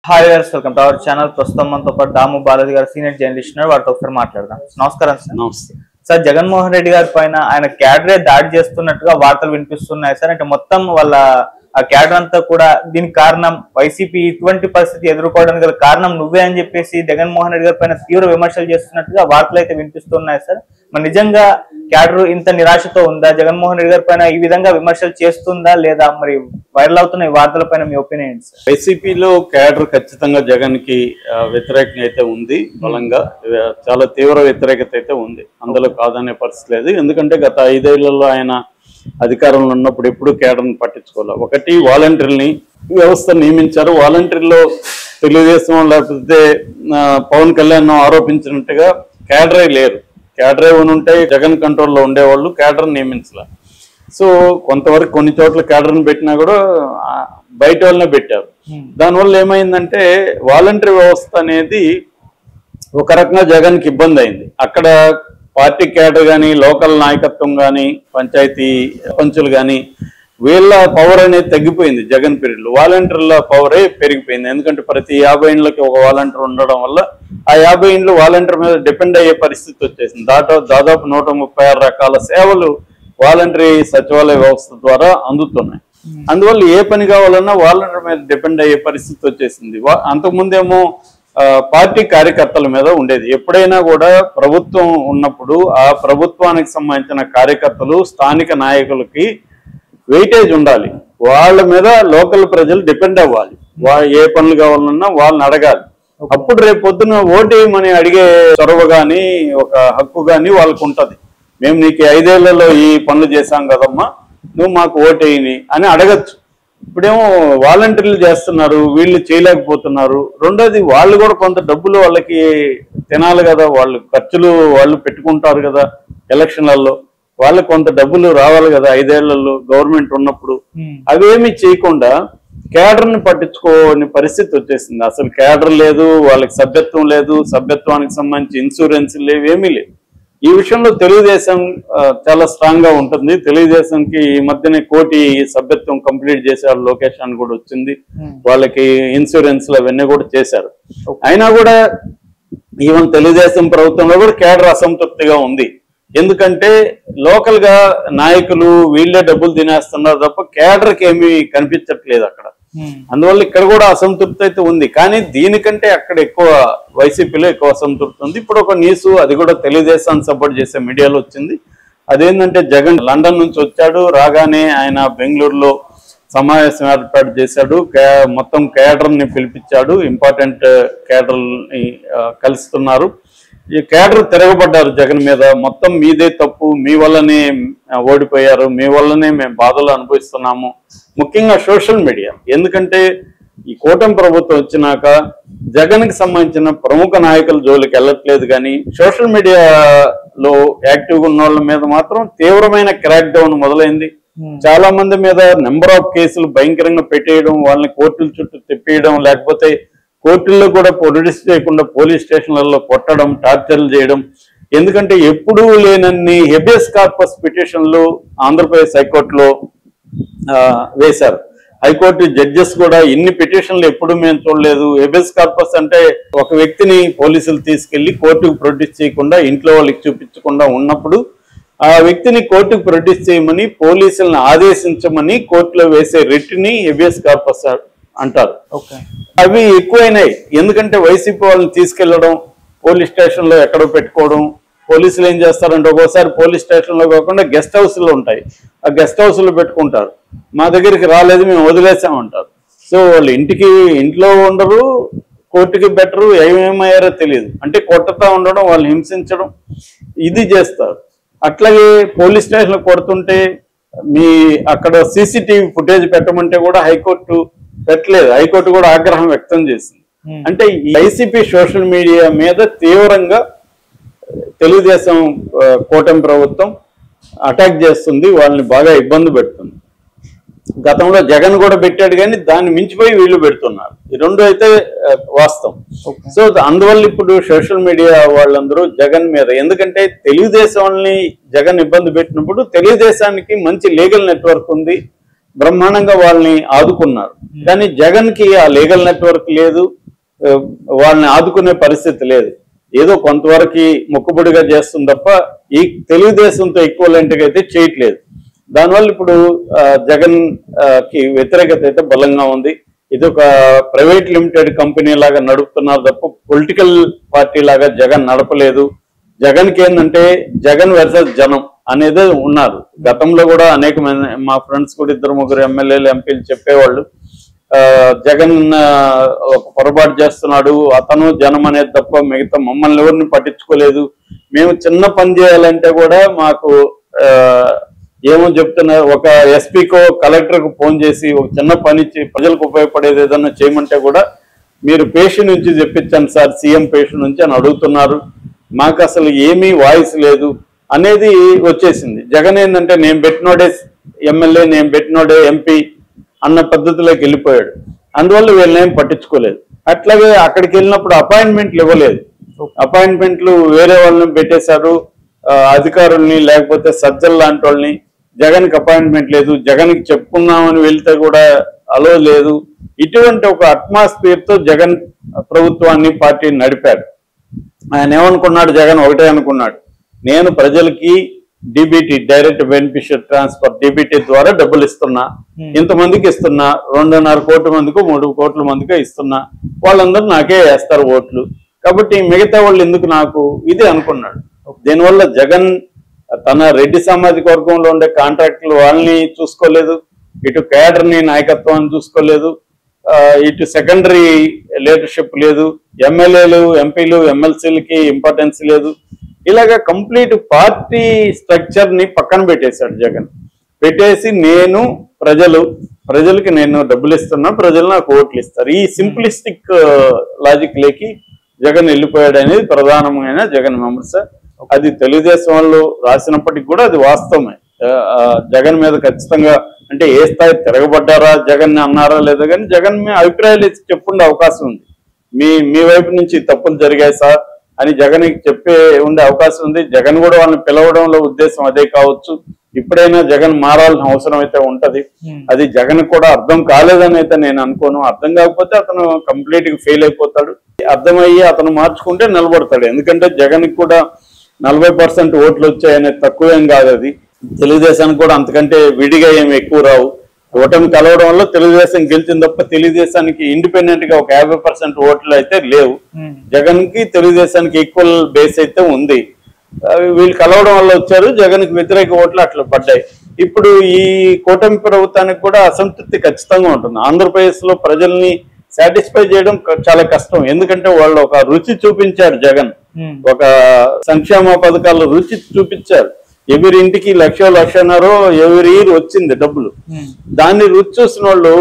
Hi viewers, welcome to our channel. ప్రస్తుతం మనతో పాటు దాము బాలాజీ గారు సీనియర్ జర్నలిస్ట్ ఉన్నారు. వారితో ఒకసారి మాట్లాడదాం. నమస్కారం సార్. నమస్తే సార్, జగన్మోహన్ రెడ్డి గారి పైన ఆయన క్యాడరే దాడి చేస్తున్నట్టుగా వార్తలు వినిపిస్తున్నాయి సార్. అంటే మొత్తం వాళ్ళ ఆ క్యాడర్ అంతా కూడా దీనికి కారణం వైసీపీ ఇటువంటి పరిస్థితి ఎదుర్కోవడానికి గల కారణం నువ్వే అని చెప్పేసి జగన్మోహన్ రెడ్డి గారి పైన తీవ్ర విమర్శలు చేస్తున్నట్టుగా వార్తలు అయితే వినిపిస్తున్నాయి సార్. మరి నిజంగా క్యాడర్ ఇంత నిరాశతో ఉందా? జగన్మోహన్ రెడ్డి గారి పైన ఈ విధంగా విమర్శలు చేస్తుందా లేదా? మరి వైరల్ అవుతున్న ఈ వార్తల పైన మీ ఒపీనియన్ సార్? వైసీపీలో క్యాడర్ ఖచ్చితంగా జగన్ కి వ్యతిరేకంగా అయితే ఉంది. బలంగా చాలా తీవ్ర వ్యతిరేకత అయితే ఉంది. అందులో కాదనే పరిస్థితి లేదు. ఎందుకంటే గత 5 ఏళ్లలో ఆయన అధికారంలో ఉన్నప్పుడు ఎప్పుడు క్యాడర్ని పట్టించుకోవాలి. ఒకటి, వాలంటీర్ని వ్యవస్థ నియమించారు. వాలంటీర్లో తెలుగుదేశం లేకపోతే పవన్ కళ్యాణ్ ఆరోపించినట్టుగా క్యాడరే లేరు. క్యాడరే ఉంటే జగన్ కంట్రోల్లో ఉండేవాళ్ళు, క్యాడర్ నియమించాల. సో కొంతవరకు కొన్ని చోట్ల క్యాడర్ని పెట్టినా కూడా బయట వాళ్ళనే పెట్టారు. దానివల్ల ఏమైందంటే వాలంటీర్ వ్యవస్థ అనేది ఒక రకంగా జగన్కి ఇబ్బంది అయింది. అక్కడ పార్టీ క్యాడర్ కానీ, లోకల్ నాయకత్వం కానీ, పంచాయతీ పంచులు కానీ వీళ్ళ పవర్ అనేది తగ్గిపోయింది జగన్ పీరియడ్లో. వాలంటీర్ల పవరే పెరిగిపోయింది. ఎందుకంటే ప్రతి 50 ఇండ్లకి ఒక వాలంటీర్ ఉండడం వల్ల ఆ 50 ఇండ్లు వాలంటీర్ మీద డిపెండ్ అయ్యే పరిస్థితి వచ్చేసింది. దాదాపు 136 రకాల సేవలు వాలంటరీ సచివాలయ వ్యవస్థ ద్వారా అందుతున్నాయి. అందువల్ల ఏ పని కావాలన్నా వాలంటీర్ మీద డిపెండ్ అయ్యే పరిస్థితి వచ్చేసింది. అంతకుముందేమో పార్టీ కార్యకర్తల మీద ఉండేది. ఎప్పుడైనా కూడా ప్రభుత్వం ఉన్నప్పుడు ఆ ప్రభుత్వానికి సంబంధించిన కార్యకర్తలు, స్థానిక నాయకులకి వెయిటేజ్ ఉండాలి. వాళ్ళ మీద లోకల్ ప్రజలు డిపెండ్ అవ్వాలి. ఏ పనులు కావాలన్నా వాళ్ళని అడగాలి. అప్పుడు రేపు పొద్దున ఓటేయమని అడిగే చొరవ కానీ, ఒక హక్కు కానీ వాళ్ళకు ఉంటది. మేము నీకు 5 ఏళ్లలో ఈ పనులు చేశాం కదమ్మా, నువ్వు మాకు ఓటేయని అని అడగచ్చు. ఇప్పుడేమో వాలంటీర్లు చేస్తున్నారు, వీళ్ళు చేయలేకపోతున్నారు. రెండోది, వాళ్ళు కూడా కొంత డబ్బులు వాళ్ళకి తినాలి కదా, వాళ్ళు ఖర్చులు వాళ్ళు పెట్టుకుంటారు కదా. ఎలక్షన్లలో వాళ్ళకి కొంత డబ్బులు రావాలి కదా 5 ఏళ్లలో గవర్నమెంట్ ఉన్నప్పుడు. అవేమి చేయకుండా క్యాడర్ని పట్టించుకోని పరిస్థితి వచ్చేసింది. అసలు క్యాడర్ లేదు, వాళ్ళకి సభ్యత్వం లేదు, సభ్యత్వానికి సంబంధించి ఇన్సూరెన్స్ లేవు, ఏమీ లేవు. ఈ విషయంలో తెలుగుదేశం చాలా స్ట్రాంగ్ గా ఉంటుంది. తెలుగుదేశంకి ఈ మధ్యనే 1 కోటి సభ్యత్వం కంప్లీట్ చేశారు. లోకేష్ అని కూడా వచ్చింది. వాళ్ళకి ఇన్సూరెన్స్లు అవన్నీ కూడా చేశారు. అయినా కూడా ఈవెన్ తెలుగుదేశం ప్రభుత్వంలో కూడా క్యాడర్ అసంతృప్తిగా ఉంది. ఎందుకంటే లోకల్ గా నాయకులు వీళ్ళే డబ్బులు తినేస్తున్నారు తప్ప క్యాడర్కి ఏమీ కనిపించట్లేదు అక్కడ. అందువల్ల ఇక్కడ కూడా అసంతృప్తి అయితే ఉంది. కానీ దీనికంటే అక్కడ ఎక్కువ వైసీపీలో ఎక్కువ అసంతృప్తి ఉంది. ఇప్పుడు ఒక న్యూస్, అది కూడా తెలుగుదేశాన్ని సపోర్ట్ చేసే మీడియాలో వచ్చింది. అదేంటంటే జగన్ లండన్ నుంచి వచ్చాడు. రాగానే ఆయన బెంగళూరులో సమావేశం ఏర్పాటు చేశాడు. మొత్తం క్యాడర్ని పిలిపించాడు. ఇంపార్టెంట్ క్యాడర్ని కలుస్తున్నారు. ఈ క్యాడర్ తిరగబడ్డారు జగన్ మీద. మొత్తం మీదే తప్పు, మీ వల్లనే ఓడిపోయారు, మీ వల్లనే మేము బాధలు అనుభవిస్తున్నాము. ముఖ్యంగా సోషల్ మీడియా. ఎందుకంటే ఈ కూటమి ప్రభుత్వం వచ్చినాక జగన్కి సంబంధించిన ప్రముఖ నాయకుల జోలికి వెళ్ళట్లేదు. కానీ సోషల్ మీడియాలో యాక్టివ్గా ఉన్న వాళ్ళ మీద మాత్రం తీవ్రమైన క్రాక్ డౌన్ మొదలైంది. చాలా మంది మీద నెంబర్ ఆఫ్ కేసులు భయంకరంగా పెట్టేయడం, వాళ్ళని కోర్టుల చుట్టూ తిప్పేయడం, లేకపోతే కోర్టుల్లో కూడా ప్రొడ్యూస్ చేయకుండా పోలీస్ స్టేషన్లలో కొట్టడం, టార్చర్లు చేయడం. ఎందుకంటే ఎప్పుడూ లేనన్ని హెబియస్ కార్పస్ పిటిషన్లు ఆంధ్రప్రదేశ్ హైకోర్టులో వేశారు. హైకోర్టు జడ్జెస్ కూడా ఇన్ని పిటిషన్లు ఎప్పుడు మేము చూడలేదు. హెబియస్ కార్పస్ అంటే ఒక వ్యక్తిని పోలీసులు తీసుకెళ్లి కోర్టుకు ప్రొడ్యూస్ చేయకుండా, ఇంట్లో వాళ్ళకి చూపించకుండా ఉన్నప్పుడు ఆ వ్యక్తిని కోర్టుకు ప్రొడ్యూస్ చేయమని, పోలీసులను ఆదేశించమని కోర్టులో వేసే రిట్ని హెబియస్ కార్పస్ అంటారు. అవి ఎక్కువైనాయి. ఎందుకంటే వైసీపీ వాళ్ళని తీసుకెళ్లడం, పోలీస్ స్టేషన్ లో ఎక్కడో పెట్టుకోవడం. పోలీసులు ఏం చేస్తారంటే ఒక్కోసారి పోలీస్ స్టేషన్ లో కాకుండా గెస్ట్ హౌస్ లో ఉంటాయి, ఆ గెస్ట్ హౌస్ లో పెట్టుకుంటారు. మా దగ్గరికి రాలేదు, మేము వదిలేసామంటారు. సో వాళ్ళు ఇంట్లో ఉండరు, కోర్టుకి బెటరు, ఏమేమయ్యారో తెలియదు. అంటే కొట్టతా ఉండడం, వాళ్ళు హింసించడం, ఇది చేస్తారు. అట్లాగే పోలీస్ స్టేషన్ కొడుతుంటే మీ అక్కడ సీసీటీవీ ఫుటేజ్ పెట్టమంటే కూడా హైకోర్టు పెట్టలేదు. హైకోర్టు కూడా ఆగ్రహం వ్యక్తం చేసింది. అంటే వైసీపీ సోషల్ మీడియా మీద తీవ్రంగా తెలుగుదేశం కూటమి ప్రభుత్వం అటాక్ చేస్తుంది, వాళ్ళని బాగా ఇబ్బంది పెడుతుంది. గతంలో జగన్ కూడా పెట్టాడు, కానీ దాన్ని మించిపోయి వీళ్ళు పెడుతున్నారు. ఈ రెండు అయితే వాస్తవం. సో అందువల్ల ఇప్పుడు సోషల్ మీడియా వాళ్ళందరూ జగన్ మీద, ఎందుకంటే తెలుగుదేశం వాళ్ళని జగన్ ఇబ్బంది పెట్టినప్పుడు తెలుగుదేశానికి మంచి లీగల్ నెట్వర్క్ ఉంది, బ్రహ్మాండంగా వాళ్ళని ఆదుకున్నారు. కానీ జగన్ కి ఆ లీగల్ నెట్వర్క్ లేదు, వాళ్ళని ఆదుకునే పరిస్థితి లేదు. ఏదో కొంతవరకు మొక్కుబడిగా చేస్తుంది తప్ప ఈ తెలుగుదేశంతో ఈక్వలెంట్ గా అయితే చేయట్లేదు. దానివల్ల ఇప్పుడు జగన్ కి వ్యతిరేకత అయితే బలంగా ఉంది. ఇది ఒక ప్రైవేట్ లిమిటెడ్ కంపెనీ లాగా నడుపుతున్నారు తప్ప పొలిటికల్ పార్టీ లాగా జగన్ నడపలేదు. జగన్ కి ఏంటంటే జగన్ వర్సెస్ జనం అనేది ఉన్నారు. గతంలో కూడా అనేక మంది మా ఫ్రెండ్స్ కూడా 2-3 ఎమ్మెల్యేలు ఎంపీలు చెప్పేవాళ్ళు, జగన్ ఒక పొరపాటు చేస్తున్నాడు, అతను జనం అనేది తప్ప మిగతా మమ్మల్ని ఎవరిని పట్టించుకోలేదు. మేము చిన్న పని చేయాలంటే కూడా మాకు ఏమో చెప్తున్నారు, ఒక ఎస్పీకో కలెక్టర్కు ఫోన్ చేసి ఒక చిన్న పని ప్రజలకు ఉపయోగపడేది ఏదన్నా చేయమంటే కూడా మీరు పేషెంట్ నుంచి చెప్పించండి సార్, సీఎం పేషెంట్ నుంచి అని అడుగుతున్నారు. మాకు అసలు ఏమీ వాయిస్ లేదు అనేది వచ్చేసింది. జగన్ ఏంటంటే నేను పెట్టినోడే ఎమ్మెల్యే, నేను పెట్టినోడే ఎంపీ అన్న పద్ధతిలోకి వెళ్ళిపోయాడు. అందువల్ల వీళ్ళనేం పట్టించుకోలేదు. అట్లాగే అక్కడికి వెళ్ళినప్పుడు అపాయింట్మెంట్లు ఇవ్వలేదు. అపాయింట్మెంట్లు వేరే వాళ్ళని పెట్టేశారు, అధికారుల్ని లేకపోతే సజ్జల్ లాంటి వాళ్ళని. జగన్కి అపాయింట్మెంట్ లేదు, జగన్కి చెప్పుకున్నామని వెళ్తే కూడా అలో లేదు. ఇటువంటి ఒక అట్మాస్ఫియర్ తో జగన్ ప్రభుత్వాన్ని పార్టీని నడిపాడు. ఆయన ఏమనుకున్నాడు, జగన్ ఒకటే అనుకున్నాడు, నేను ప్రజలకి DBT direct beneficiary transfer DBT ద్వారా డబ్బులు ఇస్తున్నా, ఇంతమందికి ఇస్తున్నా, 2.5 కోట్ల మందికో 3 కోట్ల మందికో ఇస్తున్నా, వాళ్ళందరూ నాకే వేస్తారు ఓట్లు, కాబట్టి మిగతా వాళ్ళు ఎందుకు నాకు, ఇది అనుకున్నాడు. దీనివల్ల జగన్ తన రెడ్డి సామాజిక వర్గంలో ఉండే కాంట్రాక్టులు వాళ్ళని చూసుకోలేదు, ఇటు కేడర్ని నాయకత్వాన్ని చూసుకోలేదు, ఇటు సెకండరీ లీడర్షిప్ లేదు, ఎమ్మెల్యేలు ఎంపీలు ఎమ్మెల్సీలకి ఇంపార్టెన్స్ లేదు. ఇలాగా కంప్లీట్ పార్టీ స్ట్రక్చర్ ని పక్కన పెట్టేశాడు జగన్. పెట్టేసి నేను ప్రజలకి నేను డబ్బులు ఇస్తున్నా, ప్రజలు నాకు ఓట్లు ఇస్తారు, ఈ సింప్లిస్టిక్ లాజిక్ లేకి జగన్ వెళ్ళిపోయాడు అనేది ప్రధానమైన జగన్ విమర్శ. అది తెలుగుదేశం వాళ్ళు రాసినప్పటికీ కూడా అది వాస్తవమే. జగన్ మీద ఖచ్చితంగా అంటే ఏ స్థాయి తిరగబడ్డారా, జగన్ అన్నారా లేదా, కానీ జగన్ మీ అభిప్రాయాలు చెప్పుండే అవకాశం ఉంది. మీ వైపు నుంచి తప్పులు జరిగాయి సార్ అని జగన్ చెప్పే ఉండే అవకాశం ఉంది. జగన్ కూడా వాళ్ళని పిలవడంలో ఉద్దేశం అదే కావచ్చు. ఇప్పుడైనా జగన్ మారాల్సిన అవసరం అయితే ఉంటది. అది జగన్ కూడా అర్థం కాలేదని అయితే నేను అనుకోను. అర్థం కాకపోతే అతను కంప్లీట్ గా ఫెయిల్ అయిపోతాడు. అర్థమయ్యి అతను మార్చుకుంటే నిలబడతాడు. ఎందుకంటే జగన్ కూడా 40% ఓట్లు వచ్చాయనేది తక్కువేం కాదు. అది తెలుగుదేశానికి కూడా అంతకంటే విడిగా ఏమి ఎక్కువ రావు. ఓటమి కలవడం వల్ల తెలుగుదేశం గెలిచింది తప్ప తెలుగుదేశానికి ఇండిపెండెంట్ గా ఒక 50% ఓట్లు అయితే లేవు. జగన్ కి తెలుగుదేశానికి ఈక్వల్ బేస్ అయితే ఉంది. వీళ్ళు కలవడం వల్ల వచ్చారు, జగన్ కి వ్యతిరేక ఓట్లు అట్లా పడ్డాయి. ఇప్పుడు ఈ కూటమి ప్రభుత్వానికి కూడా అసంతృప్తి ఖచ్చితంగా ఉంటుంది. ఆంధ్రప్రదేశ్ లో ప్రజల్ని సాటిస్ఫై చేయడం చాలా కష్టం. ఎందుకంటే వాళ్ళు ఒక రుచి చూపించారు. జగన్ ఒక సంక్షేమ పథకాల రుచి చూపించారు. ఎవరి ఇంటికి 1,00,000 1,50,000 ఎవరి ఇయర్ వచ్చింది డబ్బులు. దాన్ని రుచి చూసిన వాళ్ళు